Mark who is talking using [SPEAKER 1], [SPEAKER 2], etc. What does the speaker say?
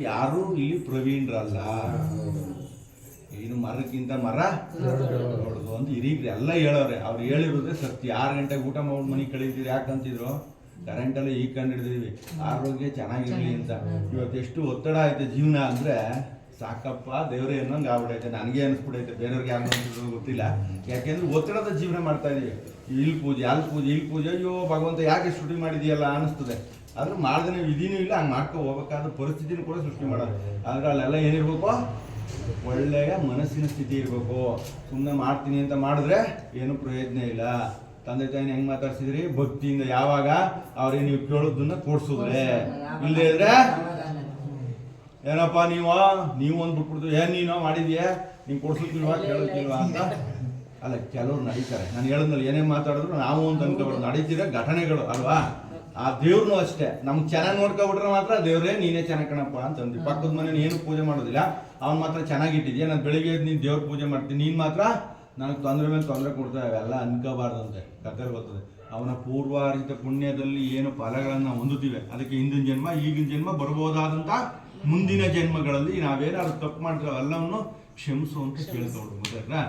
[SPEAKER 1] ಯಾರು ಇಲ್ಲಿ ಪ್ರವೀಣರಲ್ಲ. ಏನು ಮರಕ್ಕಿಂತ ಮರ ನೋಡುದು ಅಂತ ಹಿರೀಗ್ರಿ ಎಲ್ಲ ಹೇಳೋರೆ. ಅವ್ರು ಹೇಳಿರೋದೇ ಸತ್ಯ. 6 ಗಂಟೆಗೆ ಊಟ ಮಾಡಿ ಮನೆ ಕಳೀತೀರಿ ಯಾಕಂತಿದ್ರು, ಕರೆಂಟೆಲ್ಲ ಈಗ ಕಂಡು ಹಿಡಿದಿದ್ವಿ ಆರೋಗ್ಯ ಚೆನ್ನಾಗಿರ್ಲಿ ಅಂತ. ಇವತ್ತು ಎಷ್ಟು ಒತ್ತಡ ಐತೆ ಜೀವನ ಅಂದರೆ ಸಾಕಪ್ಪ ದೇವರೇ ಅನ್ನೋಂಗೆ ಆಗ್ಬಿಡೈತೆ. ನನಗೆ ಅನಿಸ್ಬಿಡೈತೆ, ಬೇರೆಯವ್ರಿಗೆ ಯಾರು ಅನ್ಸಿದ್ರು ಗೊತ್ತಿಲ್ಲ. ಯಾಕೆಂದ್ರೆ ಒತ್ತಡದ ಜೀವನ ಮಾಡ್ತಾ ಇದೀವಿ. ಇಲ್ಲಿ ಪೂಜೆ ಅಲ್ಲಿ ಪೂಜೆ ಇಲ್ಲಿ ಪೂಜೆ, ಅಯ್ಯೋ ಭಗವಂತ ಯಾಕೆ ಸೃಷ್ಟಿ ಮಾಡಿದೆಯಲ್ಲ ಅನಿಸ್ತದೆ. ಆದ್ರೆ ಮಾಡ್ದೇ ವಿಧಿನೂ ಇಲ್ಲ, ಹಂಗೆ ಮಾಡ್ಕೊ ಹೋಗ್ಬೇಕಾದ ಪರಿಸ್ಥಿತಿನೂ ಕೂಡ ಸೃಷ್ಟಿ ಮಾಡೋದು. ಆದ್ರೆ ಅಲ್ಲೆಲ್ಲ ಏನಿರ್ಬೇಕು, ಒಳ್ಳೆಯ ಮನಸ್ಸಿನ ಸ್ಥಿತಿ ಇರಬೇಕು. ಸುಮ್ಮನೆ ಮಾಡ್ತೀನಿ ಅಂತ ಮಾಡಿದ್ರೆ ಏನು ಪ್ರಯೋಜನ ಇಲ್ಲ. ತಂದೆ ತಾಯಿನ ಹೆಂಗ್ ಮಾತಾಡ್ಸಿದ್ರಿ ಭಕ್ತಿಯಿಂದ, ಯಾವಾಗ ಅವ್ರಿಗೆ ನೀವು ಕೇಳೋದನ್ನ ಕೊಡ್ಸಿದ್ರೆ. ಇಲ್ಲದೇ ಇದ್ರೆ ಏನಪ್ಪ ನೀವು ಒಂದು ಬಿಟ್ಬಿಡ್ತು, ಏನ್ ನೀನು ಮಾಡಿದ್ಯಾ, ನಿಂಗೆ ಕೊಡ್ಸೋಕ್ಕಿಲ್ವಾ ಕೇಳೋಕ್ಕಿಲ್ವಾ ಅಂತ. ಅಲ್ಲ, ಕೆಲವ್ರು ನಡೀತಾರೆ. ನಾನು ಹೇಳಿದ್ನಲ್ಲಿ ಏನೇ ಮಾತಾಡಿದ್ರು ನಾವು ಅಂತ ಅನ್ಕೋಬಾರ್ದು, ನಡೀತಿರೋ ಘಟನೆಗಳು ಅಲ್ವಾ. ಆ ದೇವ್ರನ್ನೂ ಅಷ್ಟೇ, ನಮ್ಗೆ ಚೆನ್ನಾಗಿ ನೋಡ್ಕೊಬಿಟ್ರೆ ಮಾತ್ರ ದೇವ್ರೇ ನೀನೇ ಚೆನ್ನಾಗಿ ಕಣಪ್ಪ ಅಂತಂದ್ವಿ. ಪಕ್ಕದ ಮನೇಲಿ ಏನು ಪೂಜೆ ಮಾಡೋದಿಲ್ಲ, ಅವ್ನು ಮಾತ್ರ ಚೆನ್ನಾಗಿಟ್ಟಿದ್ಯಾ, ನಾನು ಬೆಳಿಗ್ಗೆ ನೀನು ದೇವ್ರ ಪೂಜೆ ಮಾಡ್ತೀನಿ, ನೀನು ಮಾತ್ರ ನನಗೆ ತೊಂದರೆ ಮೇಲೆ ತೊಂದರೆ ಕೊಡ್ತಾವೆ, ಅವೆಲ್ಲ ಅನ್ಕೋಬಾರ್ದಂತೆ. ಕಥೆ ಬರ್ತದೆ. ಅವನ ಪೂರ್ವಾರ್ಜಿತ ಪುಣ್ಯದಲ್ಲಿ ಏನು ಫಲಗಳನ್ನು ಹೊಂದುತ್ತೀವಿ, ಅದಕ್ಕೆ ಹಿಂದಿನ ಜನ್ಮ ಈಗಿನ ಜನ್ಮ ಬರ್ಬೋದಾದಂಥ ಮುಂದಿನ ಜನ್ಮಗಳಲ್ಲಿ ನಾವೇನಾದ್ರು ತಪ್ಪು ಮಾಡ್ತೀವಿ ಎಲ್ಲವನ್ನು ಕ್ಷಮಿಸು ಅಂತ ಕೇಳ್ಕೊಂಡು ಗೊತ್ತಾಯ್ತಾ.